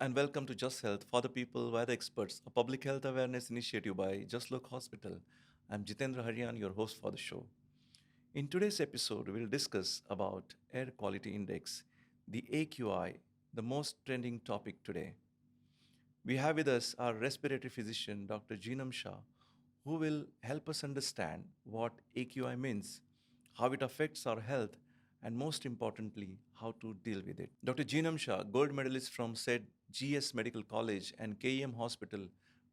and welcome to Just Health for the People by the Experts, a public health awareness initiative by Just Look Hospital. I'm Jitendra Haryan, your host for the show. In today's episode, we'll discuss about air quality index, the AQI, the most trending topic today. We have with us our respiratory physician, Dr. Jeenam Shah, who will help us understand what AQI means, how it affects our health, and most importantly, how to deal with it. Dr. Jeenam Shah, gold medalist from said GS Medical College and KEM Hospital,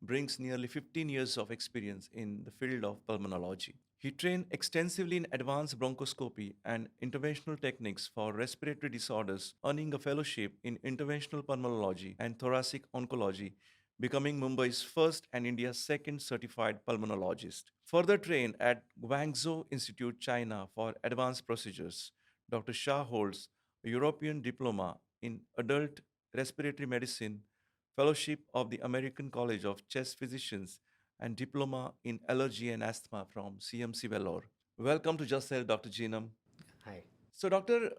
brings nearly 15 years of experience in the field of pulmonology. He trained extensively in advanced bronchoscopy and interventional techniques for respiratory disorders, earning a fellowship in interventional pulmonology and thoracic oncology, becoming Mumbai's first and India's second certified pulmonologist. Further trained at Guangzhou Institute, China for advanced procedures, Dr. Shah holds a European diploma in adult respiratory medicine, fellowship of the American College of Chest Physicians, and diploma in allergy and asthma from CMC Vellore. Welcome to Just Health, Dr. Jeenam. Hi. So, doctor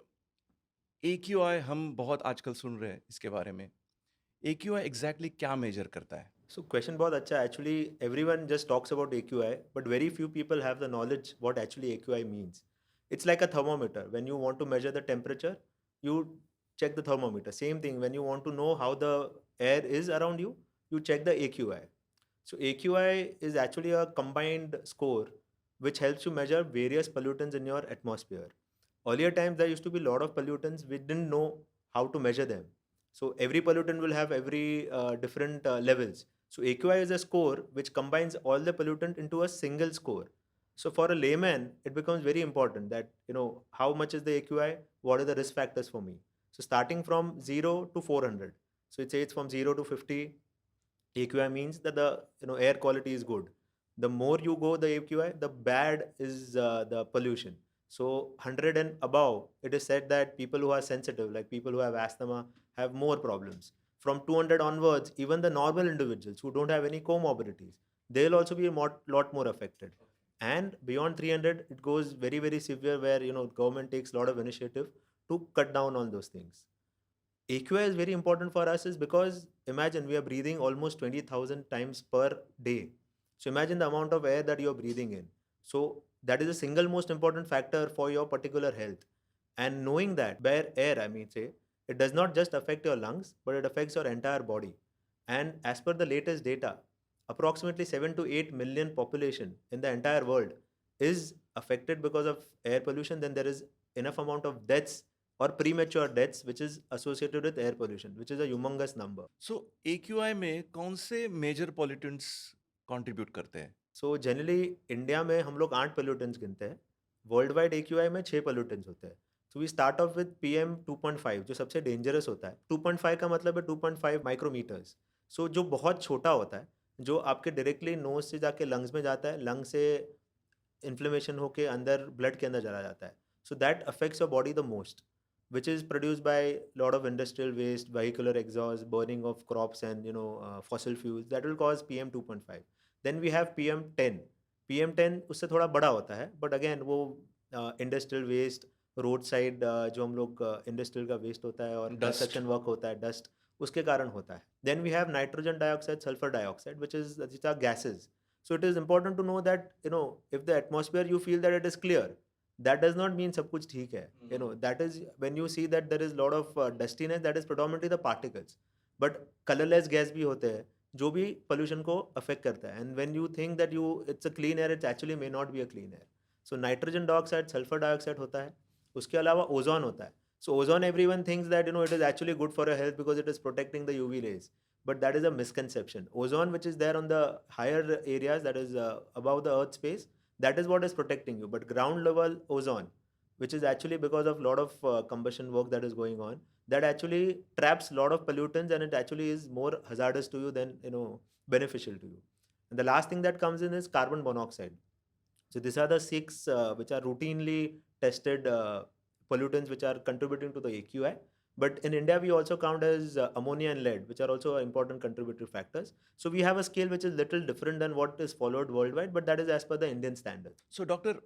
AQI हम बहुत आजकल सुन रहे हैं इसके बारे में. AQI exactly क्या major करता है? So question बहुत अच्छा है. Actually, everyone just talks about AQI, but very few people have the knowledge what actually AQI means. It's like a thermometer. When you want to measure the temperature, you check the thermometer. Same thing. When you want to know how the air is around you, you check the AQI. So AQI is actually a combined score which helps you measure various pollutants in your atmosphere. Earlier times there used to be a lot of pollutants. We didn't know how to measure them. So every pollutant will have every different levels. So AQI is a score which combines all the pollutant into a single score. So for a layman, it becomes very important that how much is the AQI, what are the risk factors for me. So starting from 0 to 400. So it says from 0 to 50, AQI means that the air quality is good. The more you go the AQI, the bad is the pollution. So 100 and above, it is said that people who are sensitive, like people who have asthma, have more problems. From 200 onwards, even the normal individuals who don't have any comorbidities, they'll also be a lot more affected. And beyond 300, it goes very, very severe where government takes a lot of initiative to cut down on those things. AQI is very important for us is because imagine we are breathing almost 20,000 times per day. So imagine the amount of air that you're breathing in. So that is the single most important factor for your particular health. And knowing that, bare air, I mean, say, it does not just affect your lungs, but it affects your entire body. And as per the latest data, approximately 7 to 8 million population in the entire world is affected because of air pollution. Then there is enough amount of deaths or premature deaths which is associated with air pollution, which is a humongous number. So AQI में कौन से major pollutants contribute करते हैं? So generally India में हम लोग 8 pollutants गिनते हैं. वर्ल्ड वाइड AQI में 6 पोल्यूटेंट्स होते हैं. So we start off with PM 2.5 जो सबसे डेंजरस होता है. 2.5 का मतलब है 2.5 माइक्रोमीटर्स. सो जो बहुत छोटा होता है, जो आपके डायरेक्टली नोज से जाके लंग्स में जाता है, लंग से इन्फ्लेमेशन होके अंदर ब्लड के अंदर चला जाता है. So that affects your body the most, which is produced by lot of industrial waste, vehicular exhaust, burning of crops, and fossil fuels that will cause PM 2.5. Then we have PM 10. PM 10 उससे थोड़ा बड़ा होता है, but again वो industrial waste, road side जो हम लोग industrial का वेस्ट होता है और Dust. कंस्ट्रक्शन वर्क होता है, डस्ट, उसके कारण होता है. Then we have nitrogen dioxide, sulphur dioxide, which are gases. So it is important to know that if the atmosphere you feel that it is clear, that does not mean सब कुछ ठीक है. That is when you see that there is lot of dustiness, that is predominantly the particles. But colorless gas भी होते हैं जो भी pollution को affect करता है. And when you think that it's a clean air, it actually may not be a clean air. So nitrogen dioxide, sulfur dioxide होता है. उसके अलावा ozone होता है. So ozone, everyone thinks that it is actually good for your health because it is protecting the UV rays. But that is a misconception. Ozone, which is there on the higher areas, that is above the earth space, that is what is protecting you. But ground level ozone, which is actually because of lot of combustion work that is going on, that actually traps lot of pollutants, and it actually is more hazardous to you than beneficial to you. And the last thing that comes in is carbon monoxide. So these are the six which are routinely tested pollutants which are contributing to the AQI. But in India, we also count as ammonia and lead, which are also important contributory factors. So we have a scale which is little different than what is followed worldwide, but that is as per the Indian standard. So doctor,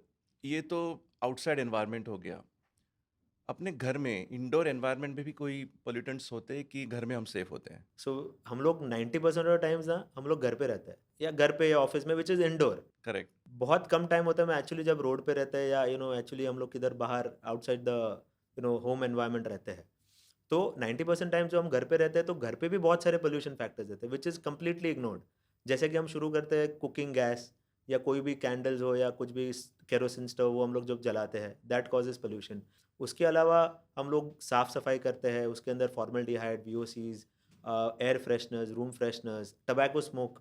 ये तो outside environment हो गया. अपने घर में indoor environment में भी कोई पोल्यूटेंट्स होते हैं कि घर में हम सेफ होते हैं? सो हम लोग 90% ऑफ टाइम्स ना हम लोग घर पे रहते हैं या घर पे या ऑफिस में, विच इज़ इंडोर। करेक्ट। बहुत कम टाइम होता है मैं एक्चुअली जब रोड पे रहते हैं या एक्चुअली हम लोग किधर बाहर आउटसाइड द होम एनवायरनमेंट रहते हैं। तो 90% टाइम जो हम घर पे रहते हैं तो घर पे भी बहुत सारे पोल्यूशन फैक्टर्स रहते हैं विच इज़ कम्प्लीटली इग्नोर्ड। जैसे कि हम शुरू करते हैं कुकिंग गैस या कोई भी कैंडल्स हो या कुछ भी केरोसिन स्टोव वो हम लोग जब जलाते हैं, दैट कॉजेज पोल्यूशन। उसके अलावा हम लोग साफ़ सफाई करते हैं, उसके अंदर formaldehyde, वीओसीज, air fresheners, room fresheners, tobacco smoke,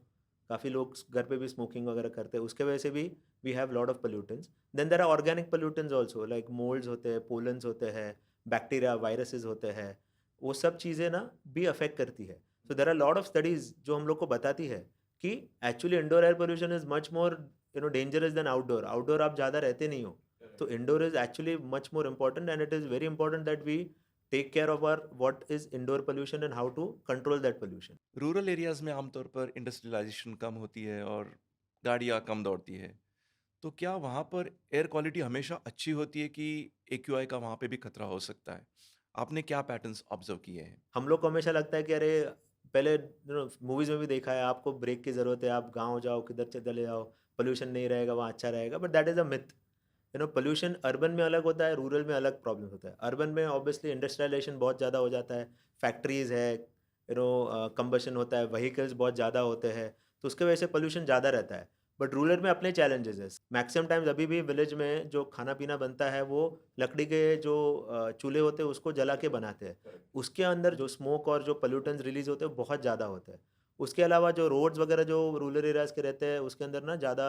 काफ़ी लोग घर पे भी स्मोकिंग वगैरह करते हैं, उसके वजह से भी we have lot of pollutants. Then there are organic pollutants also, like moulds होते हैं, पोलन्स होते हैं, बैक्टीरिया वायरसेस होते हैं। वो सब चीज़ें ना भी अफेक्ट करती है। So there are lot of studies जो हम लोग को बताती है कि actually indoor air pollution is much more dangerous than outdoor. Outdoor आप ज़्यादा रहते नहीं हो, तो indoor is actually much more important, and it is very important that we take care of our what is indoor pollution and how to control that pollution. Rural areas में आमतौर पर industrialisation कम होती है और गाड़ियाँ कम दौड़ती है। तो क्या वहाँ पर एयर क्वालिटी हमेशा अच्छी होती है कि एक्यूआई का वहाँ पे भी खतरा हो सकता है? आपने क्या पैटर्न्स ऑब्ज़र्व किए हैं? हम लोग को हमेशा लगता है कि अरे पहले मूवीज़ में भी देखा है, आपको ब्रेक की ज़रूरत है, आप गाँव जाओ, किधर से चले जाओ, पोल्यूशन नहीं रहेगा, वहाँ अच्छा रहेगा, but that is a myth. Pollution urban में अलग होता है, रूरल में अलग प्रॉब्लम होता है। अर्बन में ऑब्वियसली इंडस्ट्रियलाइजेशन बहुत ज़्यादा हो जाता है, फैक्ट्रीज़ है, कंबशन होता है, व्हीकल्स बहुत ज़्यादा होते हैं, तो उसके वजह से पोल्यूशन ज़्यादा रहता है। बट रूरल में अपने चैलेंजेस है। मैक्सिमम टाइम्स अभी भी विलेज में जो खाना पीना बनता है वो लकड़ी के जो चूल्हे होते हैं उसको जला के बनाते हैं। उसके अंदर जो स्मोक और जो पोल्यूटेंट्स रिलीज़ होते हैं बहुत ज़्यादा होते हैं। उसके अलावा जो रोड्स वगैरह जो रूरल एरियाज़ के रहते हैं उसके अंदर ना ज़्यादा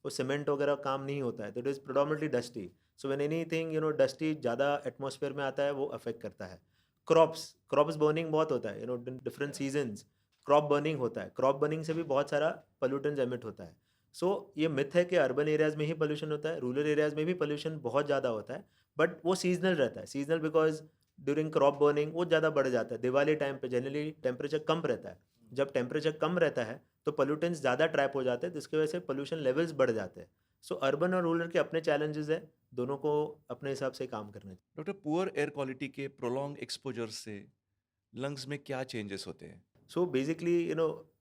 वो सीमेंट वगैरह काम नहीं होता है, तो it is predominantly dusty. So when anything dusty ज़्यादा एटमॉस्फेयर में आता है वो अफेक्ट करता है। क्रॉप्स बर्निंग बहुत होता है, डिफरेंट सीजन्स क्रॉप बर्निंग होता है। क्रॉप बर्निंग से भी बहुत सारा पोल्यूटेंट्स एमिट होता है। सो ये मिथ है कि अर्बन एरियाज़ में ही पोल्यूशन होता है, रूरल एरियाज़ में भी पोल्यूशन बहुत ज़्यादा होता है, बट वो सीज़नल रहता है। Seasonal because during crop burning वो ज़्यादा बढ़ जाता है। दिवाली टाइम पे जनरली टेम्परेचर कम रहता है। जब टेम्परेचर कम रहता है तो पोल्यूटेंट्स ज़्यादा ट्रैप हो जाते हैं, जिसकी वजह से पोल्यूशन लेवल्स बढ़ जाते हैं। सो अर्बन और रूरल के अपने चैलेंजेस हैं, दोनों को अपने हिसाब से काम करना चाहिए। डॉक्टर, पुअर एयर क्वालिटी के प्रोलॉन्ग एक्सपोज़र से लंग्स में क्या चेंजेस होते हैं? सो बेसिकली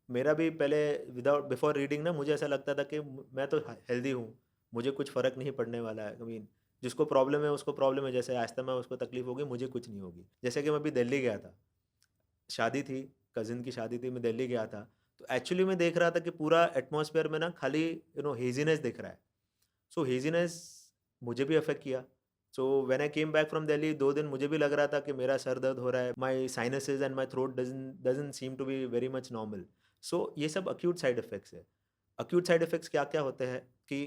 मेरा भी पहले विदाउट बिफोर रीडिंग ना मुझे ऐसा लगता था कि मैं तो हेल्दी हूँ, मुझे कुछ फ़र्क नहीं पड़ने वाला है। आई मीन जिसको प्रॉब्लम है उसको प्रॉब्लम है, जैसे अस्थमा है उसको तकलीफ होगी, मुझे कुछ नहीं होगी। जैसे कि मैं अभी दिल्ली गया था, शादी थी, कज़िन की शादी थी, मैं दिल्ली गया था, तो एक्चुअली मैं देख रहा था कि पूरा एटमॉस्फेयर में ना खाली हेज़ीनेस दिख रहा है। सो हेज़ीनेस मुझे भी अफ़ेक्ट किया। So when I came back from Delhi 2 दिन मुझे भी लग रहा था कि मेरा सर दर्द हो रहा है, my sinuses and my throat doesn't seem to be very much normal. So ये सब एक्यूट साइड इफ़ेक्ट्स है। एक्यूट साइड इफ़ेक्ट्स क्या-क्या होते हैं कि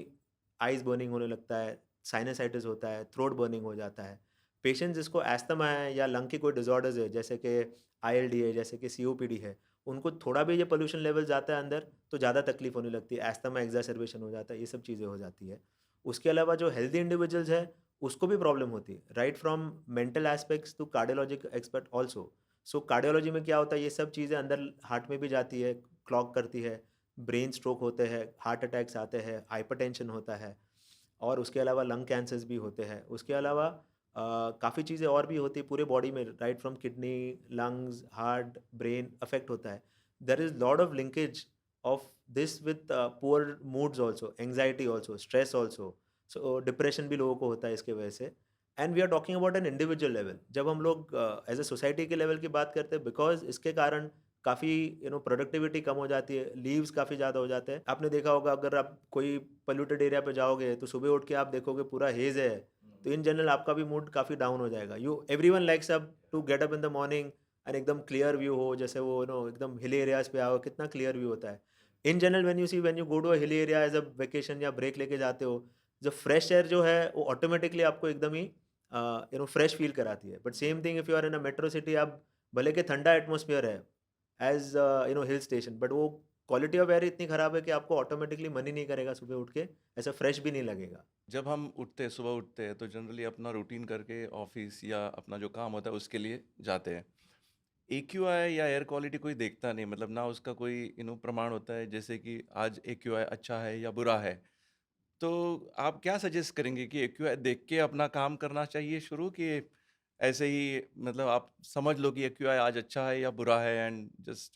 आइज़ बर्निंग होने लगता है, साइनसाइटिस होता है, थ्रोट बर्निंग हो जाता है। पेशेंट जिसको अस्थमा है या लंग की कोई डिसऑर्डर्स है, जैसे कि आईएलडी है, जैसे कि सीओपीडी है, उनको थोड़ा भी ये पोल्यूशन लेवल जाता है अंदर तो ज़्यादा तकलीफ होने लगती है, अस्थमा एक्ज़ार्बेशन हो जाता है, ये सब चीज़ें हो जाती है। उसके अलावा जो हेल्दी इंडिविजुअल्स है, उसको भी प्रॉब्लम होती है, right from mental aspects to cardiologic expert also. So cardiology में क्या होता है, ये सब चीज़ें अंदर हार्ट में भी जाती है, क्लॉग करती है, ब्रेन स्ट्रोक होते हैं, हार्ट अटैक्स आते हैं, हाइपरटेंशन होता है, और उसके अलावा लंग कैंसर्स भी होते हैं। उसके अलावा काफ़ी चीज़ें और भी होती है पूरे बॉडी में, right from kidney, lungs, heart, brain affect होता है। There is lot of linkage of this with poor moods also, anxiety also, stress also. So depression भी लोगों को होता है इसके वजह से। And we are talking about an individual level. जब हम लोग एज अ सोसाइटी के लेवल की बात करते हैं, बिकॉज इसके कारण काफ़ी प्रोडक्टिविटी कम हो जाती है, लीव्स काफ़ी ज़्यादा हो जाते हैं। आपने देखा होगा अगर आप कोई पोल्यूटेड एरिया पे जाओगे तो सुबह उठ के आप देखोगे पूरा हेज़ है, तो इन जनरल आपका भी मूड काफ़ी डाउन हो जाएगा। Everyone likes up to get up in the morning and एकदम क्लियर व्यू हो, जैसे वो एकदम हिल एरियाज़ पे आओ, कितना क्लियर व्यू होता है। In general when you go to a hill area as a vacation या ब्रेक लेके जाते हो, जो फ्रेश एयर जो है वो ऑटोमेटिकली आपको एकदम ही फ्रेश फ़ील कराती है। But same thing if you are in a metro city, आप भले के ठंडा एटमॉस्फियर है एज़ हिल स्टेशन, बट वो क्वालिटी ऑफ एयर इतनी ख़राब है कि आपको ऑटोमेटिकली मन ही नहीं करेगा सुबह उठ के, ऐसा फ्रेश भी नहीं लगेगा। जब हम सुबह उठते हैं तो जनरली अपना रूटीन करके ऑफिस या अपना जो काम होता है उसके लिए जाते हैं। एक्यूआई या एयर क्वालिटी कोई देखता नहीं, मतलब ना उसका कोई प्रमाण होता है जैसे कि आज एक्यूआई अच्छा है या बुरा है। तो आप क्या सजेस्ट करेंगे कि एक्यूआई देख के अपना काम करना चाहिए शुरू, कि ऐसे ही मतलब आप समझ लो कि एक्यूआई आज अच्छा है या बुरा है and just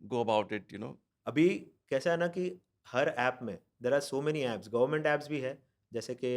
go about it, अभी कैसा है ना कि हर ऐप में there are so many apps, government apps भी है, जैसे कि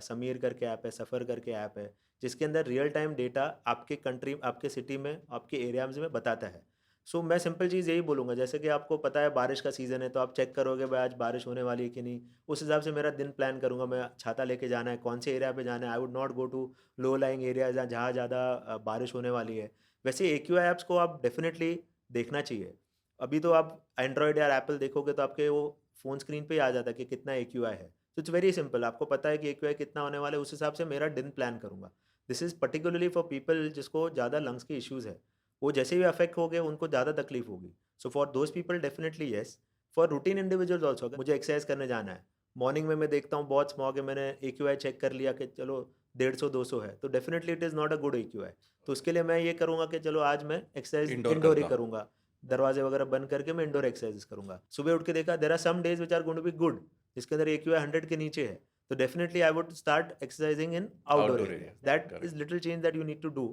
समीर करके ऐप है, सफ़र करके ऐप है, जिसके अंदर रियल टाइम डेटा आपके कंट्री, आपके सिटी में, आपके एरियाज में बताता है। सो मैं सिंपल चीज़ यही बोलूँगा, जैसे कि आपको पता है बारिश का सीज़न है, तो आप चेक करोगे भाई आज बारिश होने वाली है कि नहीं। उस हिसाब से मेरा दिन प्लान करूँगा, मैं छाता लेके जाना है, कौन से एरिया पे जाना है। I would not go to low lying areas जहाँ ज़्यादा बारिश होने वाली है। वैसे एक्यूआई ऐप्स को आप डेफिनेटली देखना चाहिए। अभी तो आप एंड्रॉयड या एप्पल देखोगे तो आपके वो फ़ोन स्क्रीन पे ही आ जाता है कि कितना एक्यूआई है। तो इट्स वेरी सिंपल, आपको पता है कि एक्यूआई कितना होने वाला है, उस हिसाब से मेरा दिन प्लान करूँगा। This is particularly for people जिसको ज़्यादा लंग्स के इश्यूज़ है। वो जैसे ही अफ़ेक्ट हो गए उनको ज़्यादा तकलीफ़ होगी। So for those people definitely yes. For routine individuals also, अगर मुझे एक्सरसाइज़ करने जाना है, मॉर्निंग में मैं देखता हूँ बहुत स्मॉग है, मैंने एक्यूआई चेक कर लिया कि चलो 150-200 है, तो definitely it is not a good AQI. तो उसके लिए मैं ये करूँगा कि चलो आज मैं एक्सरसाइज़ इंडोर इंडोर ही करता हूँ। करूँगा। दरवाजे वगैरह बंद करके मैं इंडोर एक्सरसाइजेस करूँगा। सुबह उठ के देखा there are some days which are going to be good, जिसके अंदर एक्यूआई 100 के नीचे है। तो definitely I would start exercising in outdoor outdoor areas. Area, that is correct. Little change that you need to do.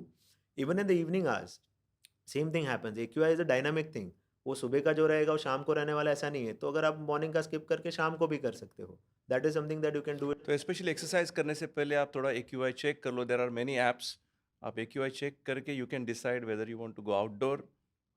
Even in the evening hours same thing happens. AQI is a dynamic thing. वो सुबह का जो रहेगा वो शाम को रहने वाला ऐसा नहीं है। तो अगर आप मॉर्निंग का स्किप करके शाम को भी कर सकते हो। That is something that you can do it. तो स्पेशली एक्सरसाइज करने से पहले आप थोड़ा एक्यूआई चेक कर लो, देयर आर मेनी ऐप्स। आप एक्यूआई चेक करके you can decide whether you want to go outdoor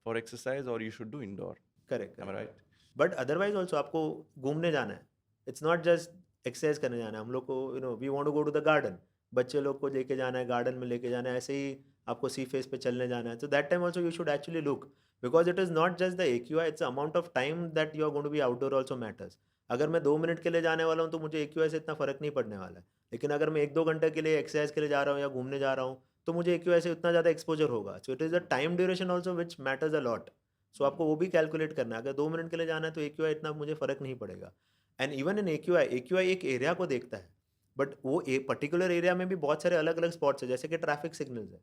for exercise और you should do indoor. Correct, am I correct. Right? But otherwise also आपको घूमने जाना है। It's not just exercise करने जाना है। हम लोग को we want to go to the garden. बच्चे लोग को लेके जाना है, गार्डन में लेके जाना है, ऐसे ही आपको सी फेस पे चलने जाना है। तो that time also you should actually look, because it is not just the AQI, it's amount of time that you are going to be outdoor also matters. अगर मैं 2 मिनट के लिए जाने वाला हूँ तो मुझे एक्यूआई से इतना फ़र्क नहीं पड़ने वाला है। लेकिन अगर मैं 1-2 घंटे के लिए एक्सरसाइज के लिए जा रहा हूँ या घूमने जा रहा हूँ, तो मुझे एक्यूआई से उतना ज़्यादा एक्सपोज़र होगा। So it is the time duration also which matters a lot. So आपको वो भी कैलकुलेट करना है। अगर 2 मिनट के लिए जाना है तो एक्यूआई इतना मुझे फ़र्क नहीं पड़ेगा। And even in AQI, AQI एक एरिया को देखता है, बट वो पर्टिकुलर एरिया में भी बहुत सारे अलग-अलग स्पॉट्स हैं, जैसे कि ट्रैफिक सिग्नल्स है।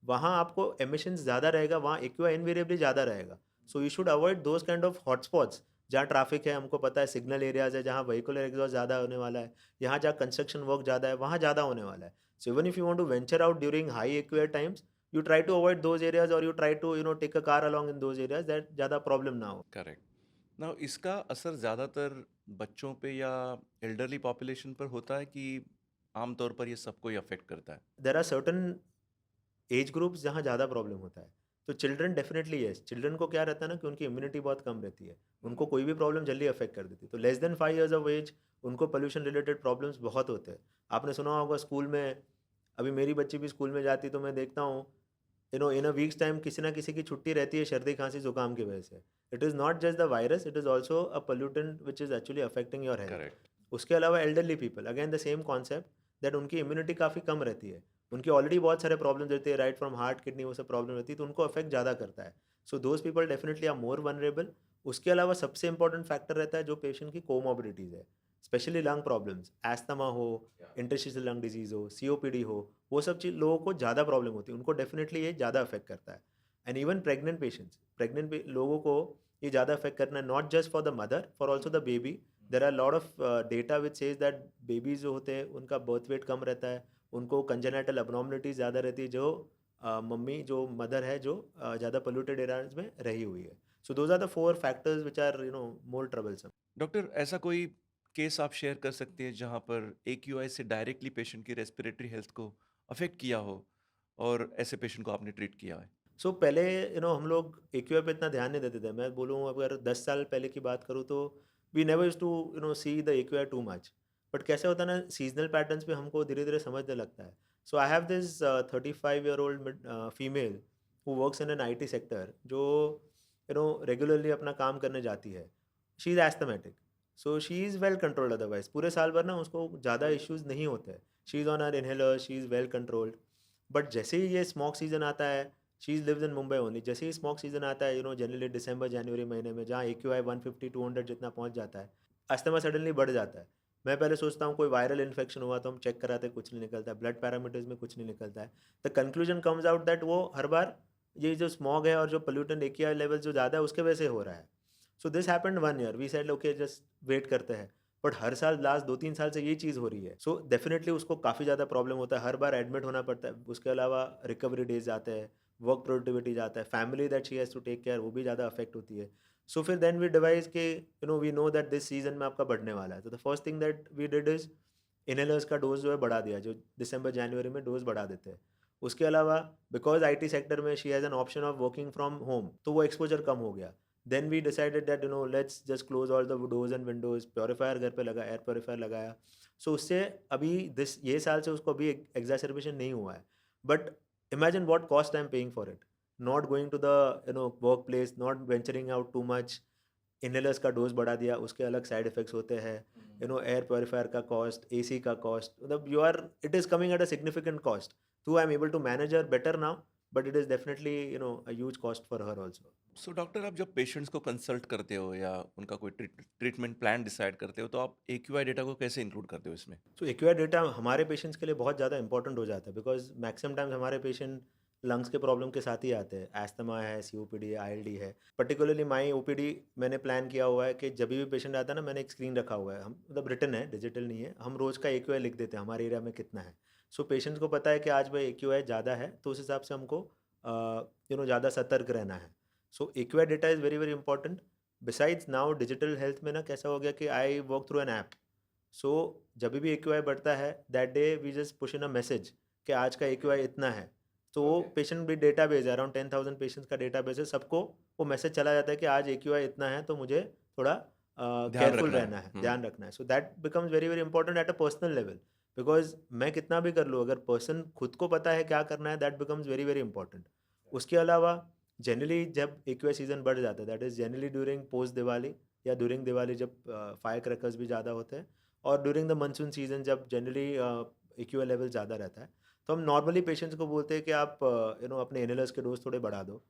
वहाँ आपको एमिशंस ज़्यादा रहेगा, वहाँ एक्यूआई इनवेरिएबली ज़्यादा रहेगा। So you should avoid those kind of hotspots जहाँ ट्रैफिक है, हमको पता है सिग्नल एरियाज़ है, जहाँ व्हीकुलर एग्जॉस्ट ज़्यादा होने वाला है, यहाँ जहाँ कंस्ट्रक्शन वर्क ज़्यादा है, वहाँ ज़्यादा होने वाला है। So even if you want to venture out during high AQI times, you try to avoid those areas, or you try to take a car along in those areas that ज़्यादा problem ना हो। Correct. Now इसका असर ज़्यादातर बच्चों पे या elderly population पर होता है कि आमतौर पर ये सबको ही अफेक्ट करता है? There are certain age groups जहाँ ज़्यादा प्रॉब्लम होता है। तो चिल्ड्रन डेफिनेटली येस, चिल्ड्रन को क्या रहता है ना कि उनकी इम्यूनिटी बहुत कम रहती है। उनको कोई भी प्रॉब्लम जल्दी अफेक्ट कर देती है। तो less than 5 years of age उनको पोल्यूशन रिलेटेड प्रॉब्लम्स बहुत होते हैं। आपने सुना होगा स्कूल में, अभी मेरी बच्ची भी स्कूल में जाती है तो मैं देखता हूँ इन अ वीक्स टाइम किसी ना किसी की छुट्टी रहती है सर्दी खांसी जुकाम की वजह से। It is not just the virus, it is also a pollutant which is actually affecting your health. Correct. उसके अलावा elderly people, again the same concept, that उनकी इम्यूनिटी काफ़ी कम रहती है। उनकी ऑलरेडी बहुत सारे प्रॉब्लम्स रहते हैं, राइट फ्रॉम हार्ट, किडनी, वो सब प्रॉब्लम रहती है, तो उनको अफेक्ट ज़्यादा करता है। So those people definitely are more vulnerable. उसके अलावा सबसे इंपॉर्टेंट फैक्टर रहता है जो पेशेंट की कोमॉर्बिडिटीज़ है, स्पेशली लंग प्रॉब्लम्स, एस्थमा हो, इंटरस्टिशियल लंग डिजीज़ हो, सीओपीडी हो, वो सब चीज़ लोगों को ज़्यादा प्रॉब्लम होती है, उनको डेफिनेटली ये ज़्यादा अफेक्ट करता है। And even pregnant patients, pregnant लोगों को ये ज़्यादा अफेक्ट करना है, not just for the mother, for also the baby. There are lot of data which says that babies जो होते हैं उनका बर्थ वेट कम रहता है, उनको कंजेनाइटल अबनॉर्मलिटीज ज़्यादा रहती है, जो मम्मी जो मदर है जो ज़्यादा पोल्यूटेड एरियाज में रही हुई है। So those are the 4 factors which are more troublesome. Doctor, ऐसा कोई केस आप शेयर कर सकते हैं जहाँ पर एक्यूआई से डायरेक्टली पेशेंट की रेस्पिरेटरी हेल्थ को अफेक्ट किया हो और ऐसे पेशेंट को आपने ट्रीट किया है? सो पहले हम लोग एक्यूआई पे इतना ध्यान नहीं देते थे। मैं बोलूँ अगर 10 साल पहले की बात करूँ तो we never used to see the AQI too much. But कैसे होता है ना, सीजनल पैटर्न्स पे हमको धीरे धीरे समझने लगता है। So I have this 35-year-old female who works in an IT sector, जो रेगुलरली अपना काम करने जाती है। She is asthmatic, so she is well controlled, otherwise पूरे साल भर ना उसको ज़्यादा इश्यूज़ नहीं होते हैं। She is on her inhaler, she is well controlled. But जैसे ही ये स्मोक सीजन आता है, she lives in Mumbai only, जैसे ही स्मोक सीजन आता है जनरली दिसंबर जनवरी महीने में, जहाँ एक्यूआई 150-200 जितना पहुँच जाता है, अस्थमा सडनली बढ़ जाता है। मैं पहले सोचता हूँ कोई वायरल इन्फेक्शन हुआ तो हम चेक कराते हैं, कुछ नहीं निकलता है, ब्लड पैरामीटर्स में कुछ नहीं निकलता है। The conclusion comes out that वो हर बार ये जो स्मॉग है और जो पोल्यूटेंट एक्यूआई लेवल जो ज़्यादा है उसके वजह से हो रहा है। So this happened 1 year, we said okay just wait करते हैं। बट हर साल लास्ट 2-3 साल से ये चीज़ हो रही है। सो डेफिनेटली उसको काफ़ी ज़्यादा प्रॉब्लम होता है, हर बार एडमिट होना पड़ता है। उसके अलावा रिकवरी डेज़ जाते हैं, वर्क प्रोडक्टिविटी जाता है, family that she has to take care वो भी ज़्यादा अफेक्ट होती है। सो फिर देन वी डिवाइस के we know that this season में आपका बढ़ने वाला है। तो the first thing that we did is inhalers का डोज़ जो है बढ़ा दिया, जो दिसंबर जनवरी में डोज़ बढ़ा देते हैं। उसके अलावा बिकॉज़ आईटी सेक्टर में she has an option of working from home, तो वो एक्सपोज़र कम हो गया। Then we decided that let's just close all the doors and windows, purifier घर पे लगा, एयर प्यूरीफायर लगाया। सो उससे अभी ये साल से उसको अभी एक्ज़ैजर्बेशन नहीं हुआ है। But imagine what cost I am paying for it. Not going to the work place, not venturing out too much, inhalers का डोज़ बढ़ा दिया, उसके अलग साइड इफ़ेक्ट्स होते हैं। एयर प्यूरीफायर का कॉस्ट, एसी का कॉस्ट, मतलब you are it is coming at a significant cost. Though I'm able to manage her better now, but it is definitely, a huge cost for her also. So doctor, आप जब patients को consult करते हो या उनका कोई treatment plan decide करते हो, तो आप AQI डेटा को कैसे इंक्लूड करते हो इसमें? So AQI डेटा हमारे पेशेंट्स के लिए बहुत ज़्यादा इंपॉर्टेंट हो जाता है, बिकॉज मैक्सिमम टाइम्स हमारे पेशेंट लंग्स के प्रॉब्लम के साथ ही आते हैं। एस्थमा है, COPD है, ILD है। पर्टिकुलरली माई OPD मैंने प्लान किया हुआ है कि जब भी पेशेंट आता है ना, मैंने एक स्क्रीन रखा हुआ है, हम मतलब रिटन है, डिजिटल नहीं है। हम रोज़ का AQI लिख देते हैं हमारे एरिया में कितना है। सो पेशेंट्स को पता है कि आज भाई AQI ज़्यादा है, तो उस हिसाब से हमको ज़्यादा सतर्क रहना है। So AQI data is very very important. Besides now digital health में ना कैसा हो गया कि I work through an app. So जब भी AQI बढ़ता है, that day we just push in a message कि आज का AQI इतना है। तो वो पेशेंट भी डेटाबेस है, अराउंड 10,000 पेशेंट्स का डेटाबेस है, सबको वो मैसेज चला जाता है कि आज AQI इतना है, तो मुझे थोड़ा ध्यान केयरफुल रखना रहना है। है, ध्यान रखना है। So that becomes very very important at a personal level, because मैं कितना भी कर लूँ, अगर पर्सन खुद को पता है क्या करना है, that becomes very very important. उसके अलावा जनरली जब AQI सीजन बढ़ जाता है, that is generally during post Diwali या ड्यूरिंग दिवाली, जब फायर क्रैकर्स भी ज़्यादा होते हैं, और ड्यूरिंग द मानसून सीजन जब जनरली AQI लेवल ज़्यादा रहता है, तो हम नॉर्मली पेशेंट्स को बोलते हैं कि आप अपने इनहेलर्स के डोज थोड़े बढ़ा दो।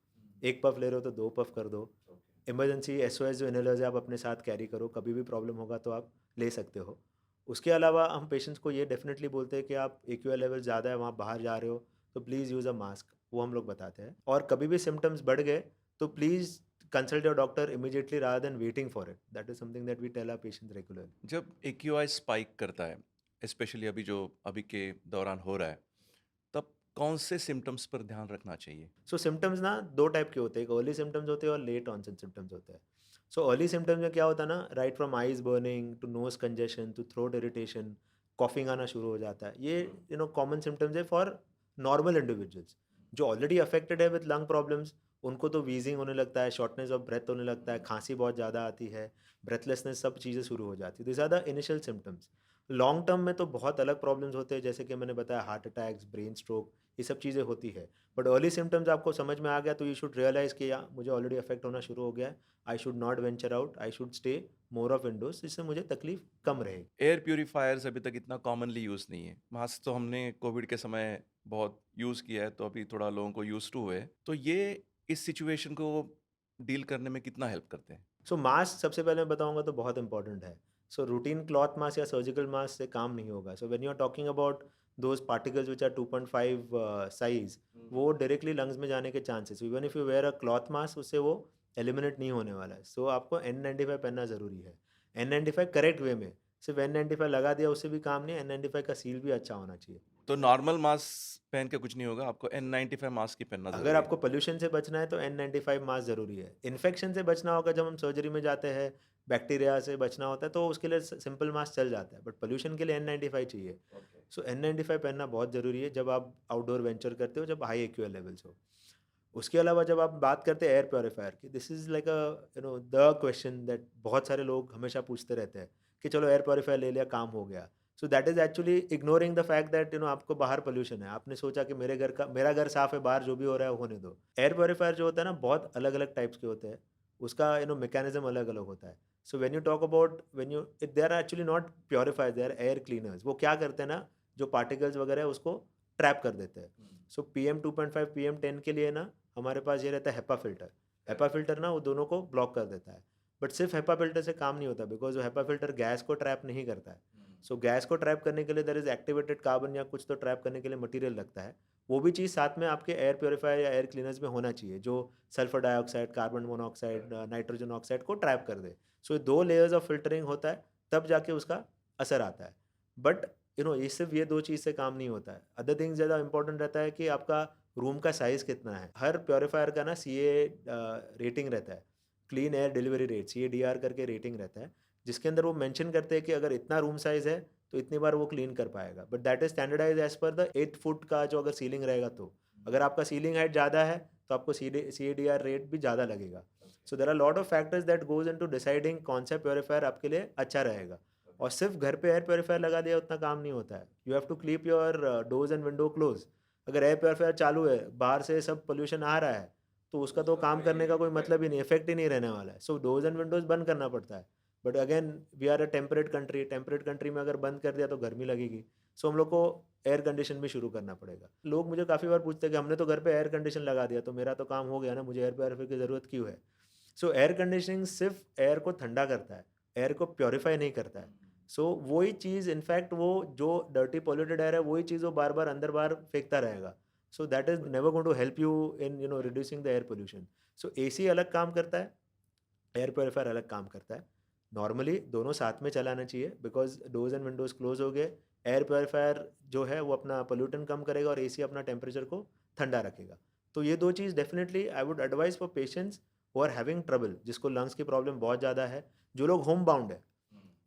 एक पफ ले रहे हो तो 2 पफ कर दो। इमरजेंसी SOS जो इनहेलर्स है, आप अपने साथ कैरी करो, कभी भी प्रॉब्लम होगा तो आप ले सकते हो। उसके अलावा हम पेशेंट्स को ये डेफिनेटली बोलते हैं कि आप AQI लेवल ज़्यादा है, वहाँ बाहर जा रहे हो, तो प्लीज़ यूज़ अ मास्क, वो हम लोग बताते हैं। और कभी भी सिम्पटम्स बढ़ गए तो please consult your doctor immediately rather than waiting for it. That is something that we tell our patients regularly. जब AQI स्पाइक करता है, स्पेशली अभी के दौरान हो रहा है, तब कौन से सिम्टम्स पर ध्यान रखना चाहिए? सो सिम्टम्स ना 2 टाइप के होते हैं, एक अर्ली सिम्टम्स होते हैं और लेट ऑनसेट सिम्टम्स होते हैं। सो अर्ली सिम्टम्स में क्या होता है ना, right from eyes burning to nose congestion to throat irritation, coughing आना शुरू हो जाता है। ये कॉमन सिम्टम्स है फॉर नॉर्मल इंडिविजुअल्स। जो ऑलरेडी अफेक्टेड है विद लंग प्रॉब्लम्स, उनको तो वीजिंग होने लगता है, शॉर्टनेस ऑफ ब्रेथ होने लगता है, खांसी बहुत ज़्यादा आती है, ब्रेथलेसनेस, सब चीज़ें शुरू हो जाती है। This are the initial symptoms. Long term में तो बहुत अलग प्रॉब्लम्स होते हैं, जैसे कि मैंने बताया हार्ट अटैक्स, ब्रेन स्ट्रोक, ये सब चीज़ें होती है। बट अर्ली सिम्टम्स आपको समझ में आ गया तो यू शुड रियलाइज़ कि या मुझे ऑलरेडी अफेक्ट होना शुरू हो गया है। I should not venture out, I should stay more of indoors, जिससे मुझे तकलीफ कम रहेगी। एयर प्यूरीफायर्स अभी तक इतना कॉमनली यूज़ नहीं है। मास्क तो हमने कोविड के समय बहुत यूज़ किया है, तो अभी थोड़ा लोगों को यूज़ टू हुए हैं। तो ये इस सिचुएशन को डील करने में कितना हेल्प करते हैं? सो मास्क सबसे पहले मैं बताऊंगा तो बहुत इंपॉर्टेंट है। सो रूटीन क्लॉथ मास्क या सर्जिकल मास्क से काम नहीं होगा। So when you are talking about those particles which are 2.5 size, वो डायरेक्टली लंग्स में जाने के chances, even if you wear a cloth mask, उससे वो एलिमिनेट नहीं होने वाला है। सो आपको N95 पहनना ज़रूरी है। N95 करेक्ट वे में, सिर्फ N95 लगा दिया उससे भी काम नहीं है, N95 का सील भी अच्छा होना चाहिए। तो नॉर्मल मास्क पहन के कुछ नहीं होगा, आपको N95 मास्क ही पहनना अगर ज़रूरी है। आपको पोल्यूशन से बचना है तो N95 मास्क ज़रूरी है। इन्फेक्शन से बचना होगा, जब हम सर्जरी में जाते हैं, बैक्टीरिया से बचना होता है, तो उसके लिए सिंपल मास्क चल जाता है, बट पोल्यूशन के लिए N95 चाहिए। सो N95 पहनना बहुत ज़रूरी है जब आप आउटडोर वेंचर करते हो, जब हाई AQI लेवल्स हो। उसके अलावा जब आप बात करते हैं एयर प्योरीफायर की, this is like the question that बहुत सारे लोग हमेशा पूछते रहते हैं कि चलो एयर प्योरीफायर ले लिया, काम हो गया। So that is actually ignoring the fact that आपको बाहर पोल्यूशन है। आपने सोचा कि मेरा घर साफ़ है, बाहर जो भी हो रहा है होने दो। एयर प्योरीफायर जो होता है ना, बहुत अलग अलग टाइप्स के होते हैं, उसका मैकेनिज्म अलग अलग होता है। So when you talk about, when you they are actually not purifier, they are air cleaners. वो क्या करते हैं ना, जो पार्टिकल्स वगैरह है उसको ट्रैप कर देते हैं। सो PM2.5 PM10 के लिए ना हमारे पास ये रहता है हेपा फिल्टर। हेपा फिल्टर ना वो दोनों को ब्लॉक कर देता है। बट सिर्फ हेपा फिल्टर से काम नहीं होता, बिकॉज वो हेपा फिल्टर गैस को ट्रैप नहीं करता है। सो गैस को ट्रैप करने के लिए देयर इज एक्टिवेटेड कार्बन या कुछ तो ट्रैप करने के लिए मटेरियल लगता है। वो भी चीज़ साथ में आपके एयर प्योरीफायर या एयर क्लीनर्स में होना चाहिए, जो sulphur dioxide, carbon monoxide, nitrogen oxide को ट्रैप कर दे। सो 2 लेयर्स ऑफ फिल्टरिंग होता है, तब जाके उसका असर आता है। बट ये सिर्फ ये 2 चीज़ से काम नहीं होता है। अदर थिंग्स ज़्यादा इंपॉर्टेंट रहता है कि आपका रूम का साइज़ कितना है। हर प्यूरीफायर का ना सीए रेटिंग रहता है, क्लीन एयर डिलीवरी रेट, सीएडीआर करके रेटिंग रहता है, जिसके अंदर वो मेंशन करते हैं कि अगर इतना रूम साइज़ है, तो इतनी बार वो क्लीन कर पाएगा। But that is standardised as per the 8 foot का जो अगर सीलिंग रहेगा तो। अगर आपका सीलिंग हाइट ज़्यादा है, तो आपको सीएडीआर रेट भी ज़्यादा लगेगा। So there are lot of factors that goes into deciding कौन सा प्यूरीफायर आपके लिए अच्छा रहेगा। और सिर्फ घर पे एयर प्यूरीफायर लगा दिया उतना काम नहीं होता है। You have to keep your doors and window close. अगर एयर प्यूरीफायर चालू है, बाहर से सब पोल्यूशन आ रहा है, तो उसका तो काम करने का कोई मतलब ही नहीं, इफेक्ट ही नहीं रहने वाला है। सो डोर्स एंड विंडोज बंद करना पड़ता है। But again we are a temperate country में अगर बंद कर दिया तो गर्मी लगेगी। सो हम लोग को एयर कंडीशन भी शुरू करना पड़ेगा। लोग मुझे काफ़ी बार पूछते हैं कि हमने तो घर पे एयर कंडीशन लगा दिया, तो मेरा तो काम हो गया ना, मुझे एयर प्यूरीफायर की ज़रूरत क्यों है? सो एयर कंडीशनिंग सिर्फ एयर को ठंडा करता है, एयर को प्योरीफाई नहीं करता है। सो वही चीज़, इनफैक्ट वो जो डर्टी पॉल्यूटेड एयर है, वही चीज़ वो बार बार अंदर बाहर फेंकता रहेगा। So that is never going to help you in reducing the air pollution. So AC अलग काम करता है, एयर प्योरीफायर अलग काम करता है। नॉर्मली दोनों साथ में चलाना चाहिए, because doors and Windows close हो गए, एयर प्योरीफायर जो है वो अपना पोल्यूटन कम करेगा और एसी अपना टेम्परेचर को ठंडा रखेगा। तो ये दो चीज़ definitely I would advise for patients who are having trouble, जिसको लंग्स की प्रॉब्लम बहुत ज़्यादा है, जो लोग होम बाउंड है।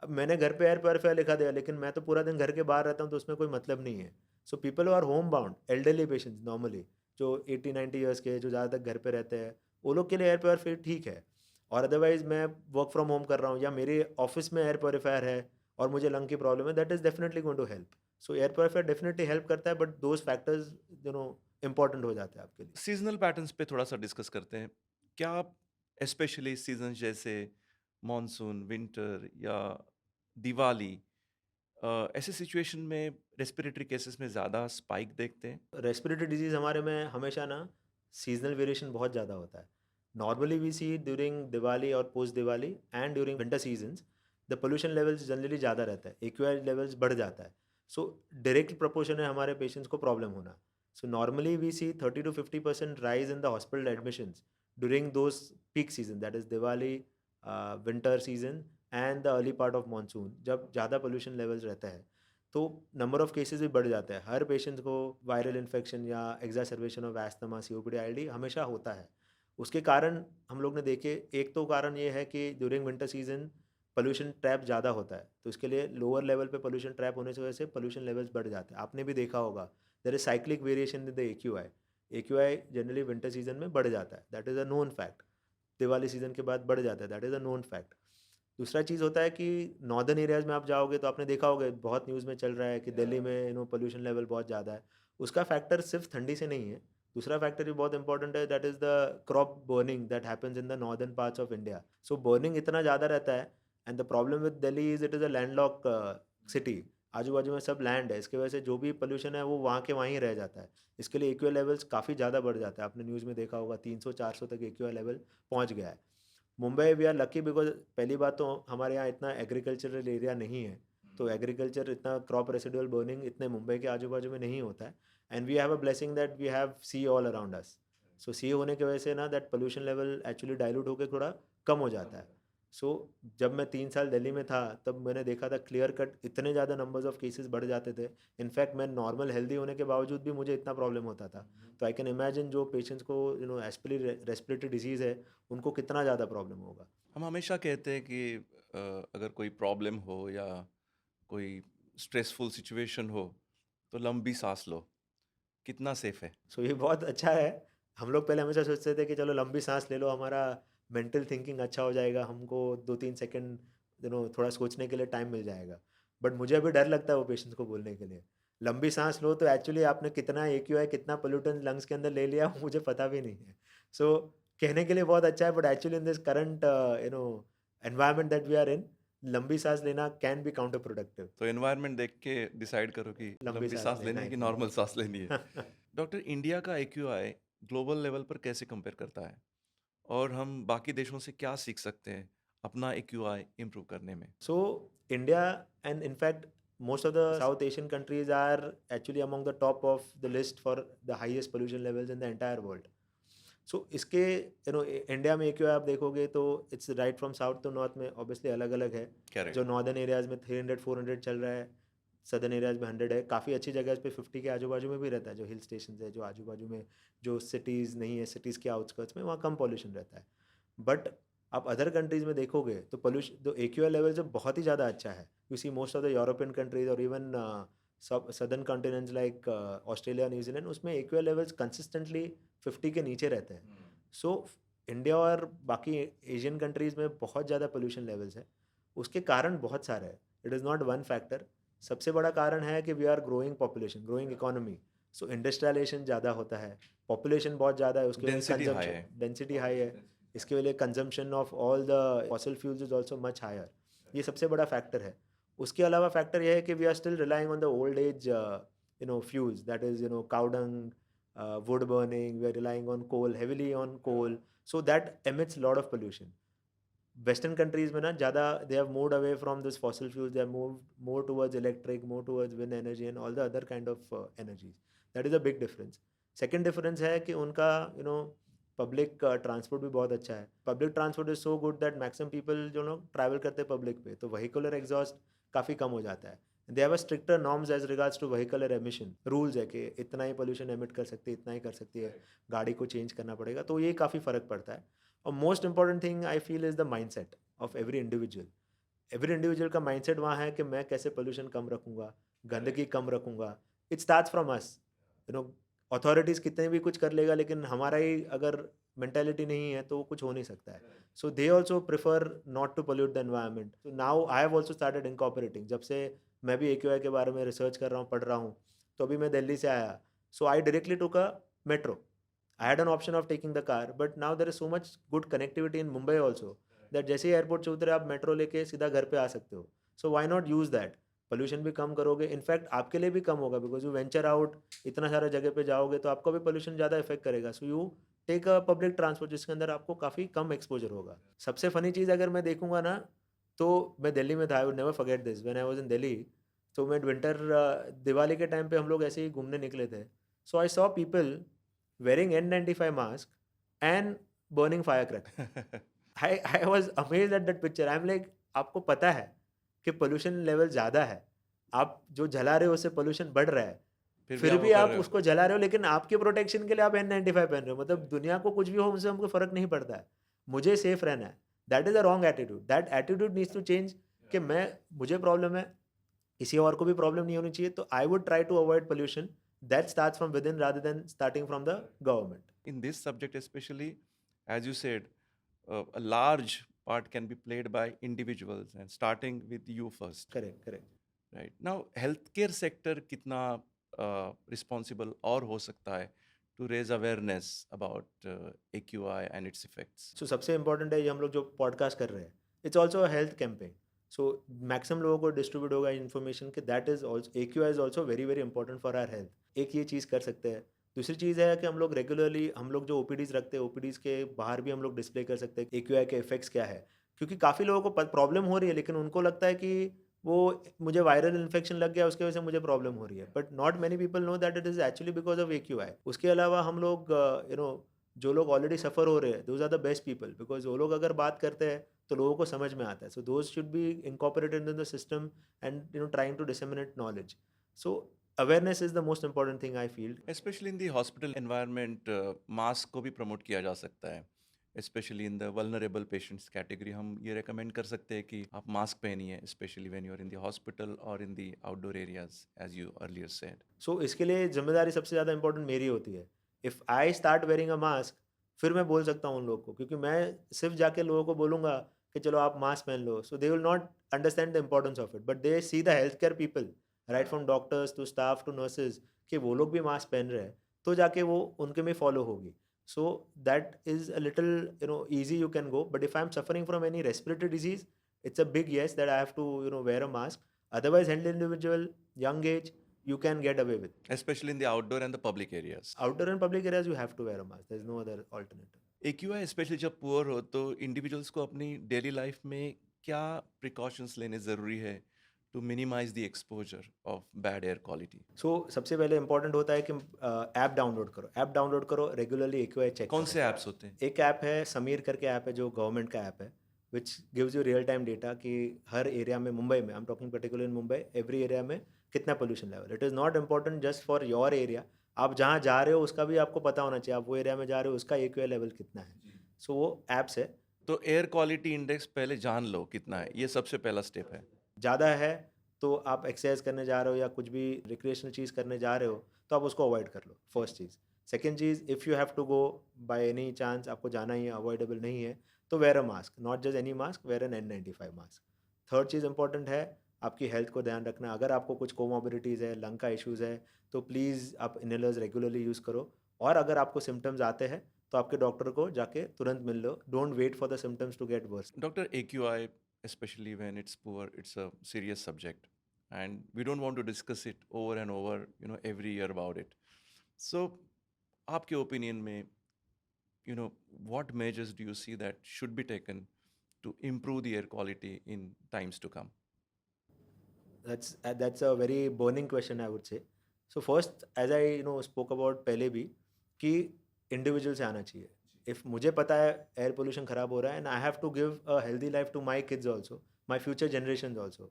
अब मैंने घर पे एयर प्योरीफायर लिखा दिया, लेकिन मैं तो पूरा दिन घर के बाहर रहता हूँ, तो उसमें कोई मतलब नहीं है। So people are home bound, elderly patients normally, जो 80-90 ईयर्स के, जो ज़्यादातर घर पे रहते हैं, वो लोग के लिए एयर प्योरीफायर ठीक है। और अदरवाइज़ मैं वर्क फ्रॉम होम कर रहा हूँ, या मेरे ऑफिस में एयर प्योरीफायर है और मुझे लंग की प्रॉब्लम है, that is definitely going to help. So air purifier definitely help करता है, but those factors you know important हो जाते हैं आपके लिए। सीज़नल पैटर्न्स पे थोड़ा-सा डिस्कस करते हैं। क्या आप स्पेशली सीज़न्स जैसे मॉनसून, विंटर या दिवाली ऐसे सिचुएशन में रेस्पिरेटरी केसेस में ज़्यादा स्पाइक देखते हैं? रेस्पिरेटरी डिजीज़ हमारे में हमेशा ना सीज़नल वेरिएशन बहुत ज़्यादा होता है। Normally we see during Diwali और post Diwali and during winter seasons the pollution levels generally ज़्यादा रहता है, एक्यूआई लेवल्स बढ़ जाता है। सो डायरेक्ट प्रोपोर्शन है हमारे पेशेंट्स को प्रॉब्लम होना। So normally we see 30 to 50% rise in the hospital admissions during those peak season, that is Diwali, winter season and the early part of monsoon, जब ज़्यादा pollution levels रहता है, तो number of cases भी बढ़ जाता है। हर पेशेंट्स को वायरल इन्फेक्शन या एक्ज़ार्बेशन ऑफ अस्थमा, सीओपीडी, आईएलडी हमेशा होता है। उसके कारण हम लोग ने देखे, एक तो कारण ये है कि during winter season pollution trap ज़्यादा होता है, तो इसके लिए लोअर लेवल पे पोल्यूशन ट्रैप होने की वजह से पोल्यूशन लेवल्स बढ़ जाते हैं। आपने भी देखा होगा, there is cyclic variation in the AQI. AQI generally winter season में बढ़ जाता है, that is a known fact. Diwali season के बाद बढ़ जाता है, that is a known fact. दूसरा चीज़ होता है कि नॉर्दर्न एरियाज़ में आप जाओगे तो आपने देखा होगा, बहुत न्यूज़ में चल रहा है कि दिल्ली में पोल्यूशन लेवल बहुत ज़्यादा है। उसका फैक्टर सिर्फ ठंडी से नहीं है, दूसरा फैक्टर भी बहुत इंपॉर्टेंट है, that is the crop burning that happens in the northern parts of India. So burning इतना ज़्यादा रहता है, and the problem with Delhi is it is a landlock city. आजू-बाजू में सब लैंड है, इसकी वजह से जो भी पोल्यूशन है वो वहाँ के वहीं रह जाता है। इसके लिए एक्यूआई लेवल्स काफ़ी ज़्यादा बढ़ जाता है। आपने न्यूज़ में देखा होगा 300-400 तक एक्यूआई लेवल पहुँच गया है। Mumbai we are lucky, because पहली बात तो हमारे यहाँ इतना एग्रीकल्चरल एरिया नहीं है, तो एग्रीकल्चर इतना क्रॉप रेसिडुअल बर्निंग इतने मुंबई के आजू-बाजू में नहीं होता है, and we have a blessing that we have sea all around us. So sea होने की वजह से ना that pollution level actually dilute होके थोड़ा कम हो जाता है। सो जब मैं 3 साल दिल्ली में था, तब मैंने देखा था क्लियर कट इतने ज़्यादा नंबर्स ऑफ केसेस बढ़ जाते थे। इनफैक्ट मैं नॉर्मल हेल्दी होने के बावजूद भी मुझे इतना प्रॉब्लम होता था। तो आई कैन इमेजिन जो पेशेंट्स को रेस्पिरेटरी डिजीज़ है, उनको कितना ज़्यादा प्रॉब्लम होगा। हम हमेशा कहते हैं कि अगर कोई प्रॉब्लम हो या कोई स्ट्रेसफुल सिचुएशन हो, तो लंबी साँस लो। कितना सेफ है? सो ये बहुत अच्छा है। हम लोग पहले हमेशा सोचते थे कि चलो लंबी साँस ले लो, हमारा मेंटल थिंकिंग अच्छा हो जाएगा, हमको 2-3 सेकंड थोड़ा सोचने के लिए टाइम मिल जाएगा। बट मुझे अभी डर लगता है वो पेशेंट्स को बोलने के लिए। लंबी साँस लो तो एक्चुअली आपने कितना एक्यूआई, कितना पोल्यूटेंट लंग्स के अंदर ले लिया मुझे पता भी नहीं है। सो कहने के लिए बहुत अच्छा है, but actually in this current environment that we are in, लंबी साँस लेना कैन बी काउंटर प्रोडक्टिव। तो एनवायरनमेंट देख के डिसाइड करो कि लंबी लंबी साँस साँस लेना लेनी है है कि कि नहीं। नॉर्मल साँस लेनी है। डॉक्टर, इंडिया का एक्यूआई ग्लोबल लेवल पर कैसे कंपेयर करता है? और हम बाकी देशों से क्या सीख सकते हैं अपना एक्यूआई इम्प्रूव करने में? So India, and in fact most of the South Asian countries are actually among the top of the list for the highest pollution levels in the entire world. सो इसके इंडिया में AQI आप देखोगे तो it's right from south to north में obviously अलग अलग है। Correct. जो नॉर्दर्न एरियाज़ में 300-400 चल रहा है, सदर्न एरियाज़ में 100 है। काफ़ी अच्छी जगह पे 50 के आजू बाजू में भी रहता है, जो हिल स्टेशन है, जो आजू बाजू में जो सिटीज़ नहीं है, सिटीज़ के आउटस्कर्ट्स में वहाँ कम पॉल्यूशन रहता है। बट आप अदर कंट्रीज़ में देखोगे तो पोल्यूशन तो AQI लेवल जो बहुत ही ज़्यादा अच्छा है। You see most of the European countries और इवन सब southern continents like Australia, New Zealand, उसमें AQI लेवल्स कंसिस्टेंटली 50 के नीचे रहते हैं। सो इंडिया और बाकी एशियन कंट्रीज़ में बहुत ज़्यादा पोल्यूशन लेवल्स है। उसके कारण बहुत सारे हैं, it is not one factor. सबसे बड़ा कारण है कि we are growing population, growing economy. So industrialization ज़्यादा होता है, पॉपुलेशन बहुत ज़्यादा है, उसके वजह से Density high है. कंजम्पशन डेंसिटी हाई है, इसके वजह consumption of all the fossil fuels is also much higher. ये सबसे बड़ा फैक्टर है। उसके अलावा फैक्टर यह है कि we are still relying on the old age fuels, that is cow dung, wood burning. We are relying on coal, heavily on coal, so that emits lot of pollution. Western countries में ना ज़्यादा they have moved away from this fossil fuels. They have moved more towards electric, more towards wind energy and all the other kind of energies. That is a big difference. Second difference है कि उनका public transport भी बहुत अच्छा है। Public transport is so good that maximum people travel करते हैं public पे, तो व्हीकुलर एग्जॉस्ट काफ़ी कम हो जाता है। They have a stricter norms as regards to vehicular emission, rules है कि इतना ही पोल्यूशन एमिट कर सकती है, इतना ही कर सकती है, गाड़ी को चेंज करना पड़ेगा, तो ये काफ़ी फ़र्क पड़ता है। और most important thing I feel is the mindset of every individual. Every individual का माइंडसेट वहाँ है कि मैं कैसे पोल्यूशन कम रखूँगा, गंदगी कम रखूँगा। It starts from us. Authorities कितने भी कुछ कर लेगा, लेकिन हमारा ही अगर मेंटालिटी नहीं है तो कुछ हो नहीं सकता है। So they also prefer not to pollute the environment. So now I have also started incorporating. जब से मैं भी AQI के बारे में रिसर्च कर रहा हूँ, पढ़ रहा हूँ, तो अभी मैं दिल्ली से आया, so I directly took a metro. I had an option of taking the car, but now there is so much good connectivity in Mumbai also that जैसे ही एयरपोर्ट से उतरे आप मेट्रो लेके सीधा घर पे आ सकते हो। So why not use that? Pollution भी कम करोगे, इनफैक्ट आपके लिए भी कम होगा, बिकॉज यू वेंचर आउट, इतना सारा जगह पे जाओगे तो आपको भी पोल्यूशन ज़्यादा इफेक्ट करेगा। So you take a public transport जिसके अंदर आपको काफ़ी कम एक्सपोजर होगा। सबसे फनी चीज़ अगर मैं देखूंगा ना, तो मैं दिल्ली में था, I would never forget this, when I was in Delhi. तो मैं विंटर दिवाली के टाइम पे हम लोग ऐसे ही घूमने निकले थे। So I saw people wearing N95 mask and burning firecracker. I was amazed at that picture. I'm like, आपको पता है कि पोल्यूशन लेवल ज़्यादा है, आप जो जला रहे हो उससे पोल्यूशन बढ़ रहा है, फिर वो भी कर आप रहे हो. उसको जला रहे हो, लेकिन आपके प्रोटेक्शन के लिए आप N95 पहन रहे हो। मतलब दुनिया को कुछ भी हो, उससे हमको फ़र्क नहीं पड़ता है, मुझे सेफ रहना है। That is a wrong attitude. That attitude needs to change कि मुझे प्रॉब्लम है, किसी और को भी प्रॉब्लम नहीं होनी चाहिए। तो I would try to avoid pollution that starts from within rather than starting from the government. In this subject especially, as you said, a large part can be played by individuals and starting with you first. Correct. Right. Now, healthcare sector कितना responsible और हो सकता है to raise awareness about AQI and its effects? So सबसे important है ये हम लोग जो पॉडकास्ट कर रहे हैं, it's also a health campaign. So maximum लोगों को डिस्ट्रीब्यूट होगा इन्फॉर्मेशन कि that is also AQI is also very very important for our health. एक ये चीज़ कर सकते हैं। दूसरी चीज़ है कि हम लोग रेगुलरली, हम लोग जो OPDs रखते हैं, OPDs के बाहर भी हम लोग डिस्प्ले कर सकते हैं AQI के इफेक्ट्स क्या है। क्योंकि काफ़ी लोगों को प्रॉब्लम हो रही है, लेकिन उनको लगता है कि वो मुझे वायरल इन्फेक्शन लग गया, उसकी वजह से मुझे प्रॉब्लम हो रही है। But not many people know that it is actually because of AQI। उसके अलावा हम लोग जो लोग ऑलरेडी सफ़र हो रहे हैं, those are the best people, because वो लोग अगर बात करते हैं तो लोगों को समझ में आता है। So those should be incorporated in the system and trying to disseminate knowledge. So awareness is the most important thing I feel. Especially in the hospital environment, mask को भी प्रमोट किया जा सकता है, specially in the vulnerable patients category. हम ये recommend कर सकते हैं कि आप मास्क पहनिए, specially when you are in the hospital और in the outdoor areas, as you earlier said. So इसके लिए जिम्मेदारी सबसे ज़्यादा इंपॉर्टेंट मेरी होती है। If I start wearing a mask, फिर मैं बोल सकता हूँ उन लोगों को, क्योंकि मैं सिर्फ जाके लोगों को बोलूँगा कि चलो आप मास्क पहन लो, so they will not understand the importance of it, but they see the health care people, right from doctors to staff to nurses, कि वो लोग भी मास्क पहन रहे हैं, तो जाके वो उनके में फॉलो होगी। So that is a little easy you can go, but if I am suffering from any respiratory disease, it's a big yes that I have to wear a mask. Otherwise, healthy individual, young age, you can get away with. Especially in the outdoor and the public areas. Outdoor and public areas, you have to wear a mask. There's no other alternative. AQI specially जब poor हो तो individuals को अपनी daily life में क्या precautions लेने ज़रूरी है to minimize the exposure of bad air quality? सबसे पहले इंपॉर्टेंट होता है कि ऐप डाउनलोड करो, रेगुलरली एक्यूआई चेक कौन करो। से ऐप्स होते हैं? एक ऐप है समीर करके ऐप है जो गवर्नमेंट का ऐप है, which gives you real time data कि हर एरिया में, मुंबई में, I am talking particular in Mumbai, every area में कितना pollution level. It is not important just for your area, आप जहाँ जा रहे हो उसका भी आपको पता होना चाहिए, आप वो एरिया में जा रहे हो उसका एक्यूआई लेवल कितना है। सो वो ऐप्स है। तो एयर क्वालिटी इंडेक्स पहले जान लो कितना है, ये सबसे पहला स्टेप है। ज़्यादा है तो आप एक्सरसाइज करने जा रहे हो या कुछ भी रिक्रिएशनल चीज़ करने जा रहे हो तो आप उसको अवॉइड कर लो, फर्स्ट चीज़। सेकेंड चीज़, if you have to go by any chance, आपको जाना ही है, अवॉइडेबल नहीं है, तो wear a mask, not just any mask, wear an N95 mask. Third चीज़ इंपॉर्टेंट है, आपकी हेल्थ को ध्यान रखना। अगर आपको कुछ कोमॉर्बिडिटीज़ है, लंग का इश्यूज़ है, तो प्लीज़ आप इनहेलर्स रेगुलरली यूज़ करो। और अगर आपको सिम्टम्स आते हैं तो आपके डॉक्टर को जाके तुरंत मिल लो, don't wait for the symptoms to get worse. Dr. AQI, especially when it's poor, it's a serious subject, and we don't want to discuss it over and over, every year about it. So, आपके opinion में, what measures do you see that should be taken to improve the air quality in times to come? That's a very burning question, I would say. So first, as I spoke about पहले भी, कि individual से आना चाहिए। If मुझे पता है air pollution ख़राब हो रहा है, and I have to give a healthy life to my kids also, my future generation also.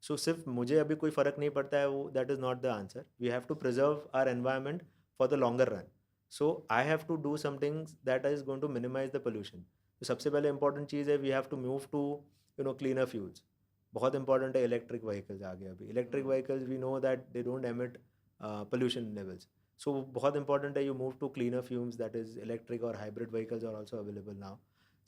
So सिर्फ मुझे अभी कोई फ़र्क नहीं पड़ता है, वो that is not the answer. We have to preserve our environment for the longer run. So I have to do somethings that is going to minimize the pollution. तो सबसे पहले इंपॉर्टेंट चीज़ है, we have to move to cleaner fuels. बहुत important है, electric vehicles आ गए अभी। Electric vehicles we know that they don't emit pollution levels. So बहुत इंपॉर्टेंट है, you move to cleaner fumes, that is electric और hybrid vehicles are also available now.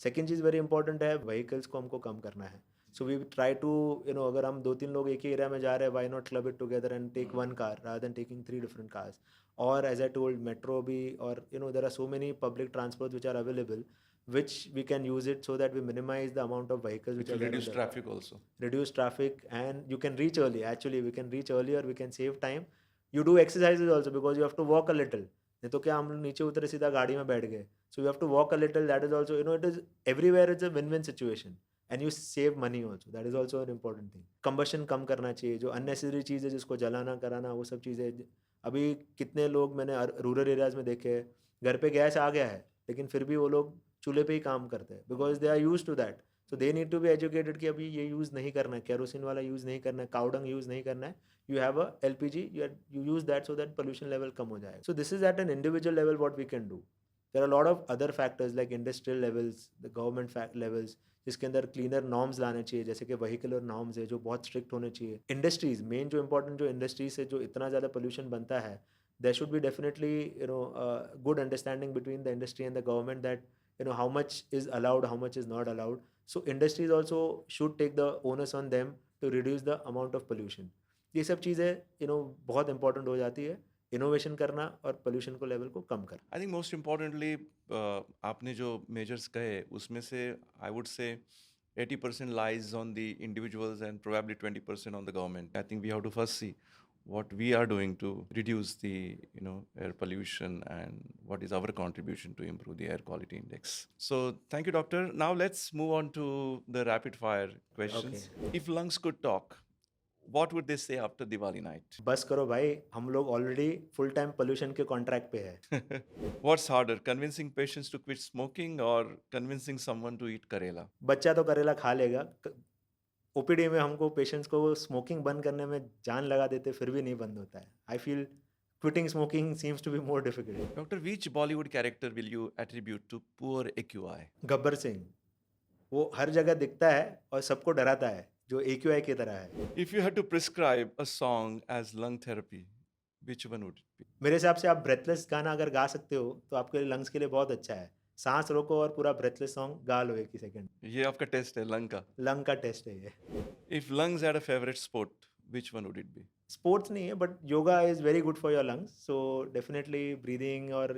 Second चीज़ very important है, vehicles को हमको कम करना है। सो वी ट्राई टू अगर हम 2-3 लोग एक ही एरिया में जा रहे हैं, why not club it together and take one car rather than taking 3 different cars. और एज आई टोल्ड, मेट्रो भी, और there are so many public transport which are available, which we can use it so that we minimize the amount of vehicles It which will are there in reduce the traffic also. reduce traffic, and you can reach early. Actually, we can reach earlier, we can save time. You do exercises also because you have to walk a little. नहीं तो क्या, हम लोग नीचे उतरे सीधा गाड़ी में बैठ गए। So you have to walk a little. That is also, it is everywhere, it's a win-win situation, and you save money also. That is also an important thing. Combustion कम करना चाहिए, जो unnecessary चीज़ है जिसको जलाना कराना, वो सब चीज़ें। अभी कितने लोग मैंने रूरल एरियाज में देखे हैं, घर पे गैस आ गया है लेकिन फिर भी वो लोग चूल्हे पे ही काम करते हैं, because they are use to that. So they need to be educated कि अभी ये यूज़ नहीं करना है, केरोसिन वाला यूज़ नहीं करना है, काउडंग यूज़ नहीं करना है। You have a LPG, you use that so that pollution level कम हो जाए। So this is at an individual level what we can do. There are lot of other factors like industrial levels, the government levels, जिसके अंदर cleaner norms लाने चाहिए, जैसे कि व्हीकलर norms है जो बहुत स्ट्रिक्ट होने चाहिए। इंडस्ट्रीज मेन, जो इंपॉर्टेंट, जो इंडस्ट्रीज से जो इतना ज़्यादा पोल्यूशन बनता है, there should be definitely good understanding between the industry and the government, that how much is allowed, how much is not allowed. So industries also should take the onus on them to reduce the amount of pollution. ये सब चीज़ें बहुत important हो जाती है, innovation करना और pollution को लेवल को कम करना। I think most importantly, आपने जो measures कहे उसमें से I would say 80% lies on the individuals and probably 20% on the government. I think we have to first see what we are doing to reduce the air pollution and what is our contribution to improve the air quality index. So thank you, doctor. Now let's move on to the rapid fire questions. If lungs could talk, what would they say after Diwali night? बस करो भाई, हम लोग already full time pollution के contract पे है। What's harder, convincing patients to quit smoking or convincing someone to eat karela? बच्चा तो करेला खा लेगा। ओपीडी में हमको पेशेंट्स को स्मोकिंग बंद करने में जान लगा देते, फिर भी नहीं बंद होता है। I feel quitting smoking seems to be more difficult. Doctor, which Bollywood character will you attribute to poor AQI? Gabbar Singh, वो हर जगह दिखता है और सबको डराता है, जो AQI की तरह है। If you had to prescribe a song as lung therapy, which one would it be? मेरे हिसाब से आप ब्रेथलेस गाना अगर गा सकते हो तो आपके लंग्स के लिए बहुत अच्छा है। सांस रोको और पूरा ब्रेथलेस सॉन्ग गा लो 1 ही सेकंड। ये आपका टेस्ट है लंग का। लंग का टेस्ट है ये। If lungs had a favorite sport, which one would it be? Sports नहीं है, but yoga is very good for your lungs. So definitely breathing और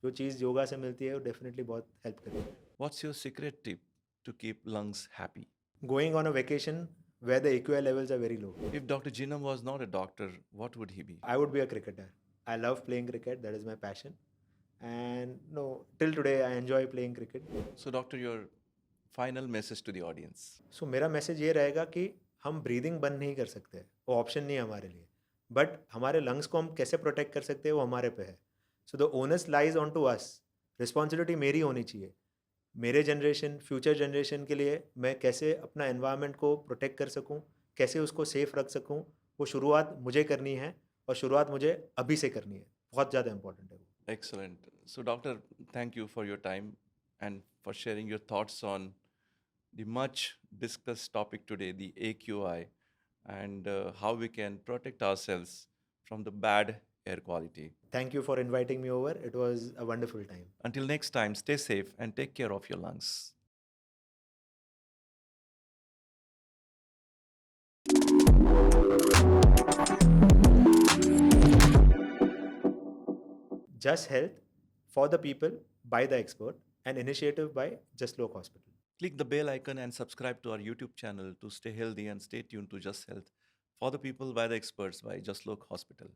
जो चीज़ योगा से मिलती है वो डेफिनेटली बहुत हेल्प करती है। What's your secret tip to keep lungs happy? Going on a vacation where the AQI levels are very low. If Dr. Jinam was not a doctor, what would he be? I would be a cricketer. I love playing cricket. That is my passion. And no, till today I enjoy playing cricket. So, doctor, your final message to the audience. So मेरा message ये रहेगा कि हम breathing बंद नहीं कर सकते, वो ऑप्शन नहीं है हमारे लिए। बट हमारे लंग्स को हम कैसे प्रोटेक्ट कर सकते हैं वो हमारे पे है। So the onus lies on to us. Responsibility मेरी होनी चाहिए। मेरे जनरेशन, फ्यूचर जनरेशन के लिए मैं कैसे अपना एनवायरनमेंट को प्रोटेक्ट कर सकूं, कैसे उसको सेफ रख सकूं, वो शुरुआत मुझे करनी है और शुरुआत मुझे अभी से करनी है। बहुत ज़्यादा इंपॉर्टेंट है वो। Excellent. So, Doctor, thank you for your time and for sharing your thoughts on the much discussed topic today, the AQI, and how we can protect ourselves from the bad air quality. Thank you for inviting me over. It was a wonderful time. Until next time, stay safe and take care of your lungs. Just Health, for the people, by the expert, an initiative by Just Look Hospital. Click the bell icon and subscribe to our YouTube channel to stay healthy and stay tuned to Just Health for the people by the experts by Just Look Hospital.